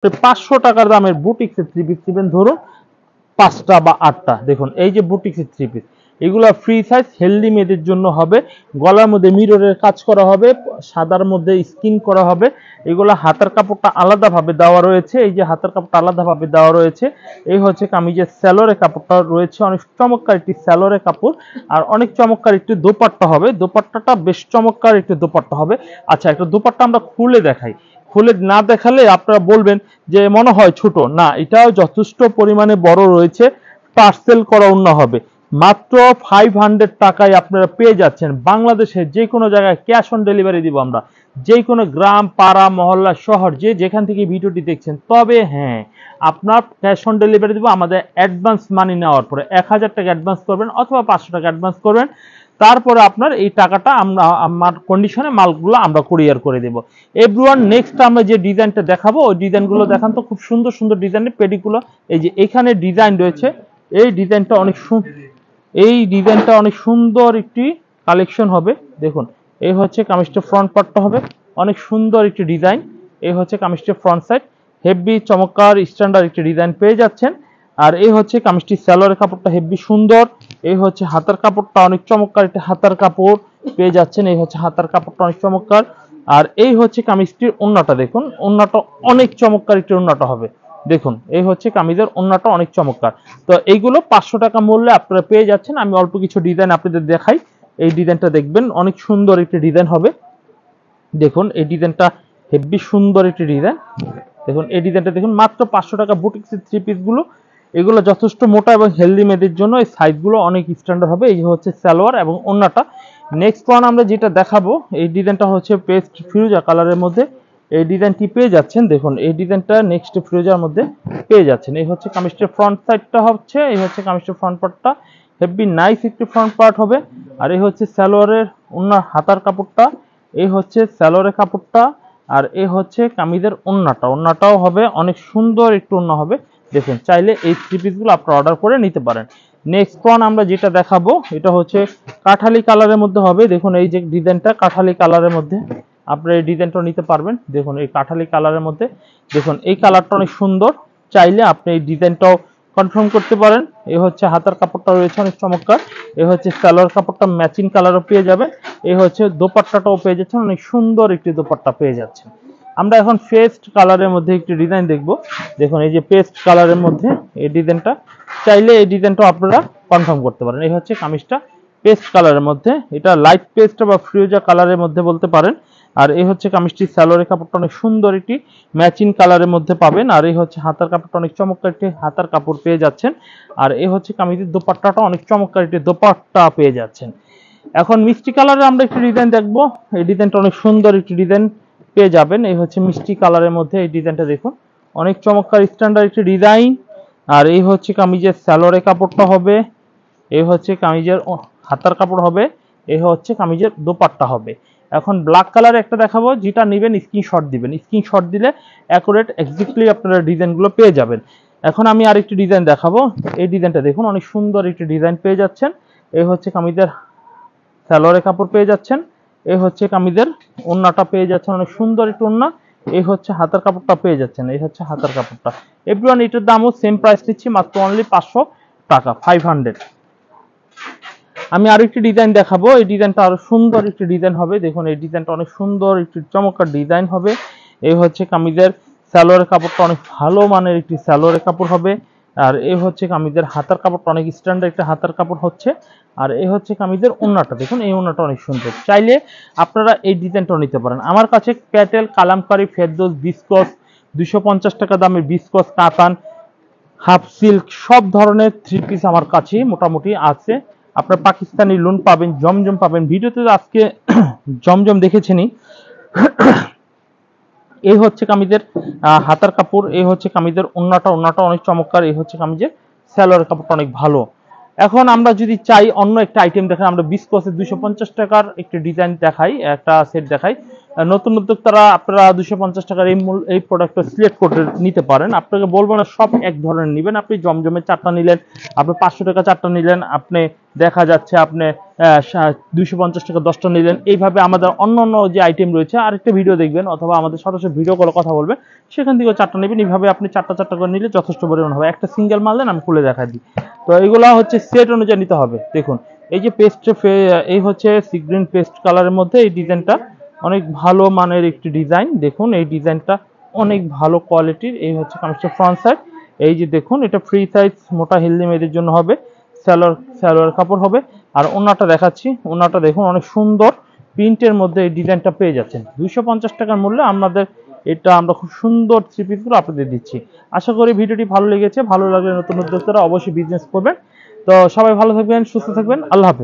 500 টাকার দামের বুটিক্সের থ্রি পিস নেবেন ধরুন 5টা বা 8টা। দেখুন এই যে বুটিক্সের থ্রি পিস, এগুলো ফ্রি সাইজ হেলদি মেয়েদের জন্য হবে। গলার মধ্যে মিররের কাজ করা হবে, সাদার মধ্যে স্কিন করা হবে। এগুলো হাতের কাপড়টা আলাদাভাবে দেওয়া রয়েছে, এই যে হাতের কাপড়টা আলাদাভাবে দেওয়া রয়েছে। এই হচ্ছে কামিজের স্যালোরে কাপড়টা রয়েছে, অনেক চমৎকার একটি স্যালোরে কাপড়। আর অনেক চমৎকার একটি দোপাট্টা হবে, দোপাট্টাটা বেশ চমৎকার একটি দোপাট্টা হবে। আচ্ছা, একটা দোপাট্টা আমরা খুলে দেখাই। খুলে না দেখালে আপনারা বলবেন যে মনে হয় ছোট, না এটাও যথেষ্ট পরিমাণে বড় রয়েছে। পার্সেল করা ওড়না হবে, মাত্র 500 টাকায় আপনারা পেয়ে যাচ্ছেন। বাংলাদেশের যে কোনো জায়গায় ক্যাশ অন ডেলিভারি দিব আমরা, যে কোনো গ্রাম পাড়া মহল্লা শহর যে যেখান থেকে ভিডিওটি দেখছেন। তবে হ্যাঁ, আপনার ক্যাশ অন ডেলিভারি দিব আমাদের অ্যাডভান্স মানি নেওয়ার পরে। 1000 টাকা অ্যাডভান্স করবেন অথবা 500 টাকা অ্যাডভান্স করবেন, তারপরে আপনার এই টাকাটা আমরা আমার কন্ডিশনে মালগুলো আমরা কুরিয়ার করে দেব। এভরিওয়ান, নেক্সট আমরা যে ডিজাইনটা দেখাবো ওই ডিজাইনগুলো দেখান তো। খুব সুন্দর সুন্দর ডিজাইনের পেডিগুলো, এই যে এখানে ডিজাইন রয়েছে, এই ডিজাইনটা অনেক সুন্দর একটি কালেকশন হবে। দেখুন এই হচ্ছে কামিজটা ফ্রন্ট পার্টটা হবে, অনেক সুন্দর একটি ডিজাইন। এই হচ্ছে কামিজটা ফ্রন্ট সাইড, হেভি চমৎকার স্ট্যান্ডার্ড একটি ডিজাইন পেয়ে যাচ্ছেন। আর এই হচ্ছে কামিজটি সালোয়ারের কাপড়টা হেভি সুন্দর। এই হচ্ছে হাতার কাপড়টা অনেক চমৎকার একটি হাতার কাপড় পেয়ে যাচ্ছেন। এই হচ্ছে হাতার কাপড়টা অনেক চমৎকার। আর এই হচ্ছে কামিজটির ওড়নাটা, দেখুন ওড়নাটা অনেক চমৎকার একটি ওড়নাটা হবে। দেখুন এই হচ্ছে কামিজের ওড়নাটা অনেক চমৎকার। তো এইগুলো 500 টাকা মূল্যে আপনারা পেয়ে যাচ্ছেন। আমি অল্প কিছু ডিজাইন আপনাদের দেখাই। এই ডিজাইনটা দেখবেন, অনেক সুন্দর একটি ডিজাইন হবে। দেখুন এই ডিজাইনটা হেভি সুন্দর একটি ডিজাইন। দেখুন এই ডিজাইনটা দেখুন, মাত্র 500 টাকা বুটিক্সের থ্রি পিস গুলো। এগুলো যথেষ্ট মোটা এবং হেলদি মেয়েদের জন্য, এই সাইজগুলো অনেক স্ট্যান্ডার্ড হবে। এই হচ্ছে সালোয়ার এবং ওড়নাটা। নেক্সট ওয়ান আমরা যেটা দেখাবো, এই ডিজাইনটা হচ্ছে পেস্ট ফিরোজা কালারের মধ্যে এই ডিজাইনটি পেয়ে যাচ্ছেন। দেখুন এই ডিজাইনটা নেক্সট ফিরোজার মধ্যে পেয়ে যাচ্ছেন। এই হচ্ছে কামিজটার ফ্রন্ট সাইডটা হচ্ছে, এই হচ্ছে কামিজটার ফ্রন্ট পার্টটা হেভি নাইস একটি ফ্রন্ট পার্ট হবে। আর এই হচ্ছে সালোয়ারের ওড়নার হাতার কাপড়টা, এই হচ্ছে সালোয়ারের কাপড়টা। আর এই হচ্ছে কামিজের ওড়নাটা, ওড়নাটাও হবে অনেক সুন্দর একটু ওড়না হবে। দেখুন চাইলে এই থ্রি পিসগুলো আপনারা অর্ডার করে নিতে পারেন। নেক্সট ওয়ান আমরা যেটা দেখাবো এটা হচ্ছে কাঠালি কালারের মধ্যে হবে। দেখুন এই যে ডিজাইনটা কাঠালি কালারের মধ্যে, আপনারা এই ডিজাইনটা নিতে পারবেন। দেখুন এই কাঠালি কালারের মধ্যে, দেখুন এই কালারটা অনেক সুন্দর, চাইলে আপনি এই ডিজাইনটাও কনফার্ম করতে পারেন। এই হচ্ছে হাতার কাপড়টা রয়েছে অনেক চমৎকার। এই হচ্ছে সালোয়ার কাপড়টা ম্যাচিং কালারও পেয়ে যাবে। এই হচ্ছে দোপাট্টাটাও পেয়ে যাচ্ছেন, অনেক সুন্দর একটি দোপাট্টা পেয়ে যাচ্ছেন। আমরা এখন পেস্ট কালারের মধ্যে একটি ডিজাইন দেখব। দেখুন এই যে পেস্ট কালারের মধ্যে এই ডিজাইনটা, চাইলে এই ডিজাইনটাও আপনারা কনফার্ম করতে পারেন। এই হচ্ছে কামিজটা পেস্ট কালারের মধ্যে, এটা লাইট পেস্ট বা ফিরোজা কালারের মধ্যে বলতে পারেন। আর এই হচ্ছে কামিজটি সালোয়ারের কাপড়টা অনেক সুন্দর একটি ম্যাচিং কালারের মধ্যে পাবেন। আর এই হচ্ছে হাতার কাপড়টা অনেক চমৎকার একটি হাতার কাপড় পেয়ে যাচ্ছেন। আর এই হচ্ছে কামিজের দোপাট্টাটা অনেক চমৎকার একটি দোপাট্টা পেয়ে যাচ্ছেন। এখন মিষ্টি কালারে আমরা একটি ডিজাইন দেখবো। এই ডিজাইনটা অনেক সুন্দর একটি ডিজাইন পেয়ে যাবেন। এই হচ্ছে মিষ্টি কালারের মধ্যে এই ডিজাইনটা দেখুন, অনেক চমৎকার স্ট্যান্ডার্ড একটি ডিজাইন। আর এই হচ্ছে কামিজের সালোয়ারের কাপড়টা হবে, এই হচ্ছে কামিজের হাতার কাপড় হবে, এই হচ্ছে কামিজের দোপাট্টা হবে। এখন ব্ল্যাক কালার একটা দেখাবো, যেটা নেবেন স্ক্রিনশট দিবেন, স্ক্রিনশট দিলে অ্যাকুরেট এক্স্যাক্টলি আপনারা ডিজাইনগুলো পেয়ে যাবেন। এখন আমি আরেকটি ডিজাইন দেখাবো। এই ডিজাইনটা দেখুন, অনেক সুন্দর একটি ডিজাইন পেয়ে যাচ্ছেন। এই হচ্ছে কামিজের সালোয়ারের কাপড় পেয়ে যাচ্ছেন। এই হচ্ছে কামিজের ওড়নাটা পেয়ে যাচ্ছেন, অনেক সুন্দর একটু ওড়না। এই হচ্ছে হাতার কাপড়টা পেয়ে যাচ্ছেন, এই হচ্ছে হাতার কাপড়টা। এভরিওয়ান, এটার দামও সেম প্রাইস নিচ্ছি, মাত্র অনলি 500 টাকা, 500। আমি আরেকটি ডিজাইন দেখাবো। এই ডিজাইনটা আরো সুন্দর একটি ডিজাইন হবে। দেখুন এই ডিজাইনটা অনেক সুন্দর একটি চমৎকার ডিজাইন হবে। এই হচ্ছে কামিজের সালোয়ারের কাপড়টা অনেক ভালো মানের একটি সালোয়ারের কাপড় হবে। আর এই হচ্ছে কামিজের হাতার কাপড়টা অনেক স্ট্যান্ডার্ড একটা হাতার কাপড় হচ্ছে। আর এই হচ্ছে কামিজের ওড়নাটা, দেখুন এই ওড়নাটা অনেক সুন্দর, চাইলে আপনারা এই ডিজাইনটাও নিতে পারেন। আমার কাছে প্যাটেল, কালামকারী, ফেরদৌস, বিসকস, 250 টাকা দামের বিসকস, কাতান, হাফ সিল্ক সব ধরনের থ্রি পিস আমার কাছে মোটামুটি আছে। আপনার পাকিস্তানি লোন পাবেন, জমজম পাবেন। ভিডিওতে আজকে জমজম দেখেছেনই। এই হচ্ছে কামিজের হাতার কাপড়, এই হচ্ছে কামিজের ওড়নাটা অনেক চমৎকার। এই হচ্ছে কামিজের সালোয়ারের কাপড়টা অনেক ভালো। এখন আমরা যদি চাই অন্য একটা আইটেম দেখাই, আমরা বিসকসের 250 টাকার একটি ডিজাইন দেখাই, একটা সেট দেখাই। নতুন উদ্যোক্তারা আপনারা 250 টাকার এই প্রোডাক্টটা সিলেক্ট করে নিতে পারেন। আপনাকে বলবো না সব এক ধরনের নেবেন। আপনি জমজমের 4টা নিলেন, আপনি 500 টাকা 4টা নিলেন, আপনি দেখা যাচ্ছে আপনি 250 টাকা 10টা নিলেন। এইভাবে আমাদের অন্য যে আইটেম রয়েছে আরেকটা ভিডিও দেখবেন অথবা আমাদের সরাসরি ভিডিও কলে কথা বলবেন, সেখান থেকেও 4টা নেবেন। এইভাবে আপনি 4টা করে নিলে যথেষ্ট পরিমাণ হবে। একটা সিঙ্গেল মাল দেন, আমি খুলে দেখা দিই। তো এগুলা হচ্ছে সেট অনুযায়ী নিতে হবে। দেখুন এই যে এই হচ্ছে সি গ্রিন পেস্ট কালারের মধ্যে এই ডিজাইনটা অনেক ভালো মানের একটি ডিজাইন। দেখুন এই ডিজাইনটা অনেক ভালো কোয়ালিটির। এই হচ্ছে কামিজটা ফ্রন্ট সাইড। এই যে দেখুন এটা ফ্রি সাইজ মোটা হেলদি মেয়েদের জন্য হবে। সালোয়ার কাপড় হবে। আর ওনাটা দেখাচ্ছি, ওনাটা দেখুন অনেক সুন্দর প্রিন্টের মধ্যে এই ডিজাইনটা পেয়ে যাচ্ছেন 250 টাকার মূল্যে। আমাদের এটা আমরা খুব সুন্দর থ্রি পিসগুলো আপনাদের দিচ্ছি। আশা করি ভিডিওটি ভালো লেগেছে। ভালো লাগলে নতুন উদ্যোক্তারা অবশ্যই বিজনেস করবেন। তো সবাই ভালো থাকবেন, সুস্থ থাকবেন। আল্লাহ হাফেজ।